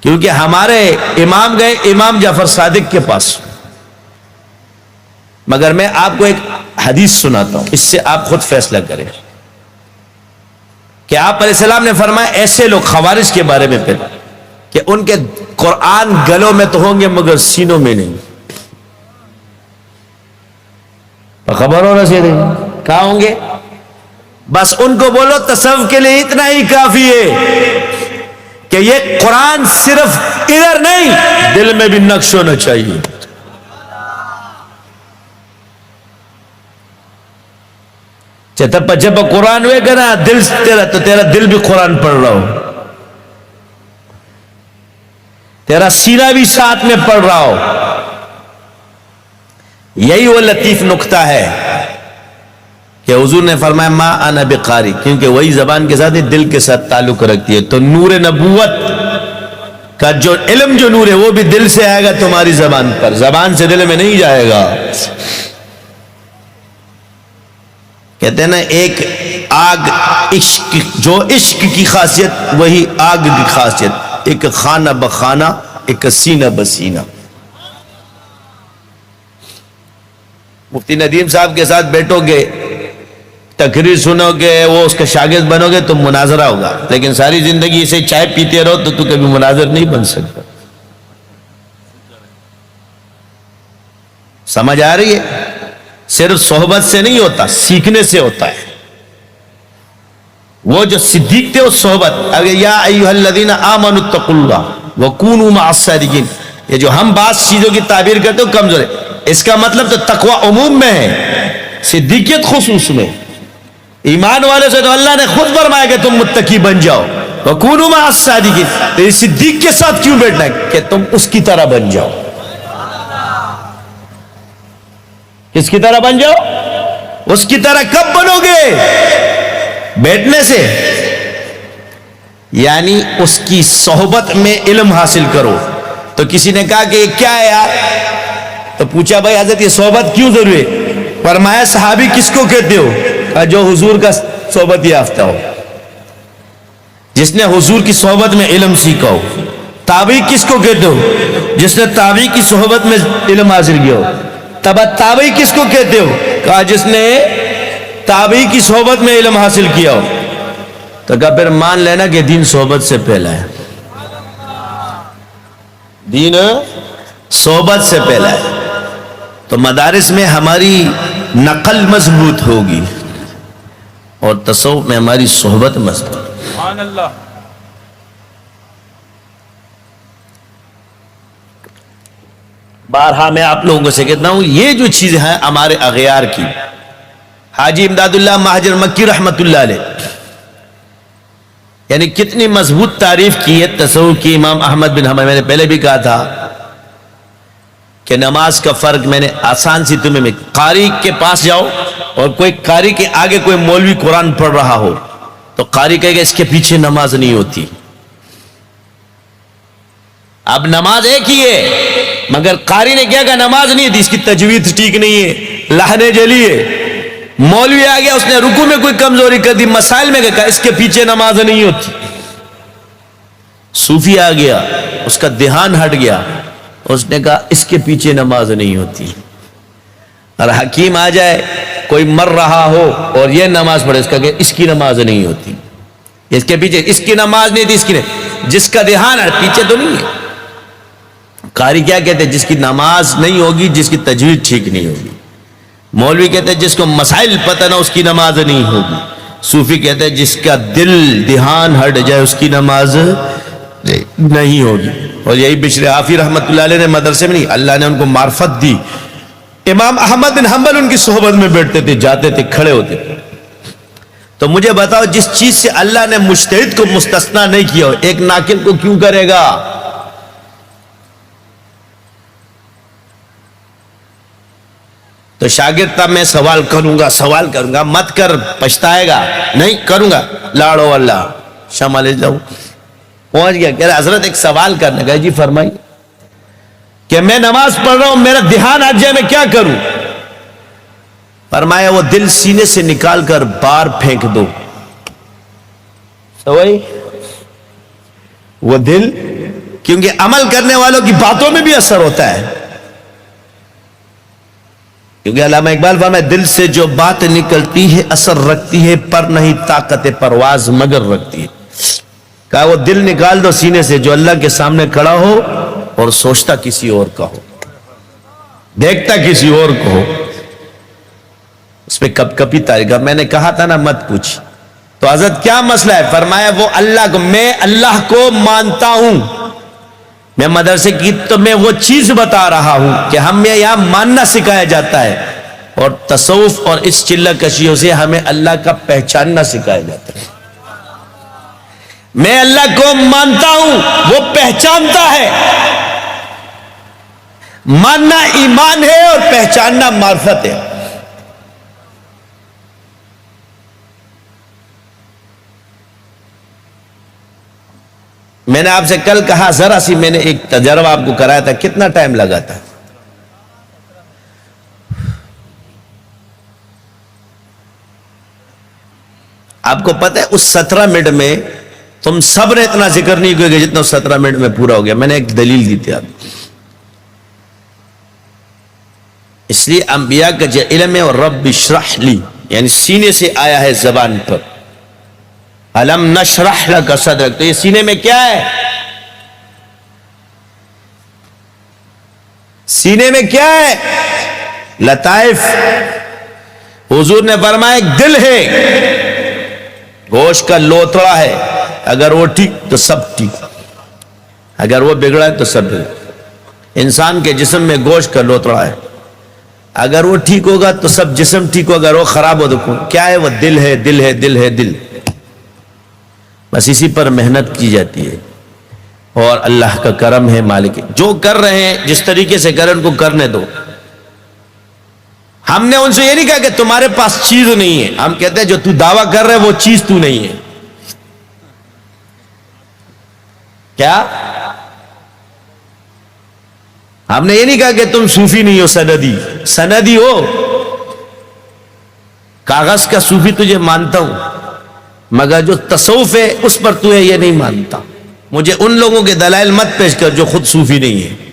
کیونکہ ہمارے امام گئے امام جعفر صادق کے پاس. مگر میں آپ کو ایک حدیث سناتا ہوں، اس سے آپ خود فیصلہ کریں کہ آپ علیہ السلام نے فرمایا ایسے لوگ خوارج کے بارے میں پھر کہ ان کے قرآن گلوں میں تو ہوں گے مگر سینوں میں نہیں. خبر ہو رہا ہے کہاں ہوں گے؟ بس ان کو بولو تصوف کے لیے اتنا ہی کافی ہے کہ یہ قرآن صرف ادھر نہیں دل میں بھی نقش ہونا چاہیے. چتپ جب قرآن ہوئے گا نا دل تیرا دل بھی قرآن پڑھ رہا ہو، تیرا سینہ بھی ساتھ میں پڑھ رہا ہو. یہی وہ لطیف نقطہ ہے کہ حضور نے فرمایا ما انا بقاری، کیونکہ وہی زبان کے ساتھ دل کے ساتھ تعلق رکھتی ہے. تو نور نبوت کا جو علم جو نور ہے وہ بھی دل سے آئے گا تمہاری زبان پر، زبان سے دل میں نہیں جائے گا. کہتے ہیں نا ایک آگ عشق، جو عشق کی خاصیت وہی آگ کی خاصیت، ایک خانہ بخانہ ایک سینہ بسینہ. مفتی ندیم صاحب کے ساتھ بیٹھو گے، تقریر سنو گے، وہ اس کا شاگرد بنو گے تو مناظرہ ہوگا، لیکن ساری زندگی اسے چائے پیتے رہو تو کبھی مناظر نہیں بن سکتا. سمجھ آ رہی ہے؟ صرف صحبت سے نہیں ہوتا، سیکھنے سے ہوتا ہے. وہ جو صدیق تھے وہ صحبت، اگر یا ایھا الذین آمنوا اتقوا اللہ وکونوا مع الصادقین، یہ جو ہم بعض چیزوں کی تعبیر کرتے ہو کمزور ہے، اس کا مطلب تو تقوی عموم میں ہے، صدیقیت خصوص میں. ایمان والے سے تو اللہ نے خود فرمایا کہ تم متقی بن جاؤ، وکونوا مع الصادقین. تو صدیق کے ساتھ کیوں بیٹھنا ہے کہ تم اس کی طرح بن جاؤ. کس کی طرح بن جاؤ؟ اس کی طرح. کب بنو گے؟ بیٹھنے سے. یعنی اس کی صحبت میں علم حاصل کرو. تو کسی نے کہا کہ یہ کیا ہے یار؟ تو پوچھا بھائی حضرت یہ صحبت کیوں ضروری ہے؟ فرمایا صحابی کس کو کہتے ہو؟ کہا جو حضور کا صحبت یافتہ ہو، جس نے حضور کی صحبت میں علم سیکھا ہو. تابعی کس کو کہتے ہو؟ جس نے تابعی کی صحبت میں علم حاصل کیا ہو. تبع تابعی کس کو کہتے ہو؟ کہا جس نے تابعی کی صحبت میں علم حاصل کیا ہو. تو کہا پھر مان لینا کہ دین صحبت سے پہلا ہے، دین صحبت سے پہلا ہے. تو مدارس میں ہماری نقل مضبوط ہوگی اور تصوف میں ہماری صحبت مضبوط. سبحان اللہ. بارہا میں آپ لوگوں سے کہتا ہوں یہ جو چیزیں ہیں ہمارے اغیار کی. حاجی امداد اللہ مہاجر مکی رحمت اللہ علیہ یعنی کتنی مضبوط تعریف کی ہے تصوف کی. امام احمد بن حنبل، میں نے پہلے بھی کہا تھا کہ نماز کا فرق میں نے آسان سی تمہیں میں قاری کے پاس جاؤ اور کوئی قاری کے آگے کوئی مولوی قرآن پڑھ رہا ہو تو قاری کہے گا اس کے پیچھے نماز نہیں ہوتی. اب نماز ایک ہی ہے مگر قاری نے کیا کہا نماز نہیں تھی، اس کی تجوید ٹھیک نہیں ہے، لہنے جلی ہے. مولوی آ گیا اس نے رکوع میں کوئی کمزوری کر دی، مسائل میں کہا اس کے پیچھے نماز نہیں ہوتی. صوفی آ گیا اس کا دھیان ہٹ گیا، اس نے کہا اس کے پیچھے نماز نہیں ہوتی. اور حکیم آ جائے کوئی مر رہا ہو اور یہ نماز پڑھے، اس کا کہ اس کی نماز نہیں ہوتی، اس کے پیچھے اس کی نماز نہیں تھی، اس کی نہیں. جس کا دھیان ہٹ پیچھے تو نہیں ہے. قاری کیا کہتے ہیں؟ جس کی نماز نہیں ہوگی، جس کی تجوید ٹھیک نہیں ہوگی. مولوی کہتے ہیں جس کو مسائل پتہ نہ اس کی نماز نہیں ہوگی. صوفی کہتے ہیں جس کا دل دھیان ہٹ جائے اس کی نماز نہیں ہوگی. اور یہی بشر حافی رحمت اللہ علیہ نے مدرسے میں نہیں، اللہ نے ان کو معرفت دی. امام احمد بن حنبل ان کی صحبت میں بیٹھتے تھے، جاتے تھے، کھڑے ہوتے تھے. تو مجھے بتاؤ جس چیز سے اللہ نے مجتہد کو مستثنا نہیں کیا ہو ایک ناقل کو کیوں کرے گا؟ تو شاگرد تھا میں سوال کروں گا، مت کر پچھتائے گا. نہیں کروں گا، لاڑو اللہ شمع لے جاؤں. پہنچ گیا کہہ رہا حضرت ایک سوال کرنے کا. جی فرمائی. کہ میں نماز پڑھ رہا ہوں میرا دھیان ہٹ جائے میں کیا کروں؟ فرمایا وہ دل سینے سے نکال کر باہر پھینک دو. سوئی وہ دل کیونکہ عمل کرنے والوں کی باتوں میں بھی اثر ہوتا ہے. کیونکہ علامہ اقبال فرمائے دل سے جو بات نکلتی ہے اثر رکھتی ہے، پر نہیں طاقت پرواز مگر رکھتی ہے. کہا وہ دل نکال دو سینے سے جو اللہ کے سامنے کھڑا ہو اور سوچتا کسی اور کا ہو، دیکھتا کسی اور کو ہو، اس پہ کب کبھی طریقہ. میں نے کہا تھا نا مت پوچھ. تو حضرت کیا مسئلہ ہے؟ فرمایا وہ اللہ کو، میں اللہ کو مانتا ہوں، میں مدرسے کی تو میں وہ چیز بتا رہا ہوں کہ ہمیں یہاں ماننا سکھایا جاتا ہے، اور تصوف اور اس چلہ کشیوں سے ہمیں اللہ کا پہچاننا سکھایا جاتا ہے. میں اللہ کو مانتا ہوں، وہ پہچانتا ہے. ماننا ایمان ہے اور پہچاننا معرفت ہے. میں نے آپ سے کل کہا ذرا سی میں نے ایک تجربہ آپ کو کرایا تھا، کتنا ٹائم لگا تھا؟ آپ کو پتہ ہے اس 17 منٹ میں تم سب نے اتنا ذکر نہیں کیا کہ جتنا 17 منٹ میں پورا ہو گیا. میں نے ایک دلیل دی تھی آپ. اس لیے انبیاء کا جو علم ہے اور رب اشرح لی یعنی سینے سے آیا ہے زبان پر. الم نشرح لک صدرک، تو یہ سینے میں کیا ہے؟ سینے میں کیا ہے؟ لطائف. حضور نے فرمایا ایک دل ہے، گوشت کا لوتڑا ہے، اگر وہ ٹھیک تو سب ٹھیک، اگر وہ بگڑا ہے تو سب بگڑا. انسان کے جسم میں گوشت کا لوتڑا ہے، اگر وہ ٹھیک ہوگا تو سب جسم ٹھیک ہوگا، اگر وہ خراب ہو تو کیا ہے؟ وہ دل ہے، دل ہے، دل ہے، دل. بس اسی پر محنت کی جاتی ہے، اور اللہ کا کرم ہے. مالک جو کر رہے ہیں جس طریقے سے کریں ان کو کرنے دو. ہم نے ان سے یہ نہیں کہا کہ تمہارے پاس چیز نہیں ہے، ہم کہتے ہیں جو تو دعویٰ کر رہے وہ چیز تو نہیں ہے. کیا ہم نے یہ نہیں کہا کہ تم صوفی نہیں ہو، سندی. سندی ہو، کاغذ کا صوفی تجھے مانتا ہوں، مگر جو تصوف ہے اس پر تو ہے یہ نہیں مانتا. مجھے ان لوگوں کے دلائل مت پیش کر جو خود صوفی نہیں ہے.